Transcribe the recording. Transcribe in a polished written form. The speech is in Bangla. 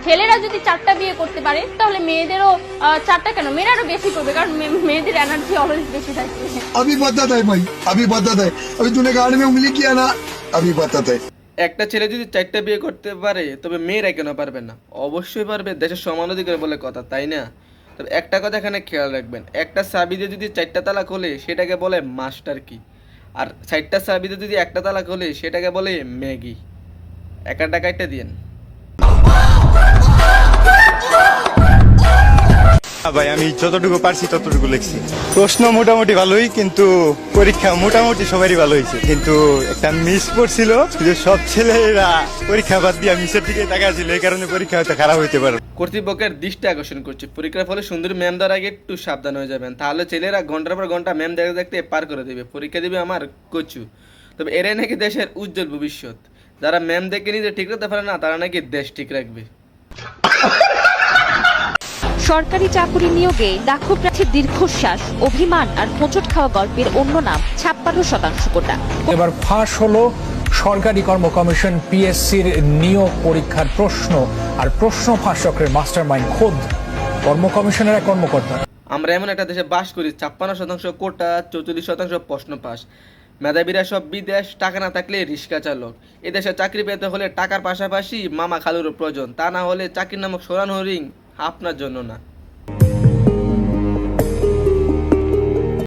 ছেলেরা যদি 4টা বিয়ে করতে পারে তাহলে মেয়েদেরও 4টা কেন, মেয়েরা আরো বেশি করবে, কারণ মেয়েদের এনার্জি অলওয়েজ বেশি থাকে। अभी बताता है भाई, अभी बताता है, अभी तूने गाड़ी में उंगली किया ना, अभी बताता है। একটা ছেলে যদি 4টা বিয়ে করতে পারে তবে মেয়েরা কেন পারবে না? অবশ্যই পারবে, দেশের সমান অধিকার বলে কথা, তাই না? তবে একটা কথা এখানে খেয়াল রাখবেন, একটা চাবি দিয়ে যদি 4টা তালা খোলে সেটাকে বলে মাস্টার কি, আর 4টা চাবি দিয়ে যদি একটা তালা খোলে সেটাকে বলে ম্যাগি। একটা টাকাইটা দিয়েন। ভাই আমি যতটুকু পারছি ততটুকু লিখছি। প্রশ্ন মোটামুটি ভালোই, কিন্তু পরীক্ষা মোটামুটি সবারই ভালো হয়েছে, কিন্তু একটা মিস পড়ছিল, কিন্তু সব ছেলেরা পরীক্ষা বাদ দিয়ে মিসের দিকে তাকাচ্ছিল, এই কারণে পরীক্ষা হয়তো খারাপ হইতে পারে। কর্তৃপক্ষের দৃষ্টি আকর্ষণ করছে, পরীক্ষার ফলে সুন্দর ম্যাম দেওয়ার আগে একটু সাবধান হয়ে যাবেন, তাহলে ছেলেরা ঘন্টার পর ঘন্টা ম্যাম দেখতে দেখতে পার করে দেবে, পরীক্ষা দিবে আমার কচু। তবে এরাই নাকি দেশের উজ্জ্বল ভবিষ্যৎ, যারা ম্যাম দেখে নিজে ঠিক রাখতে পারে না তারা নাকি দেশ ঠিক রাখবে। সরকারি চাকুরি নিয়োগে লাখো প্রার্থীর দীর্ঘশ্বাস, অভিমান আর হোঁচট খাওয়া গল্পের অন্য নাম 56% কোটা। এবার ফাঁস হলো সরকারি কর্ম কমিশন পিএসসির নিয়োগ পরীক্ষার প্রশ্ন, আর প্রশ্ন ফাঁস চক্রের মাস্টারমাইন্ড খোদ কর্ম কমিশনের এক কর্মকর্তা। আমরা এমন একটা দেশে বাস করি 56% কোটা, 44% প্রশ্ন পাস, মেধাবীরা সব বিদেশ, টাকা না থাকলে রিক্সা চালক। এদেশে চাকরি পেতে হলে টাকার পাশাপাশি মামা খালুরও প্রয়োজন, তা না হলে চাকরির নামক সোনার হরিণ আপনার জন্য না।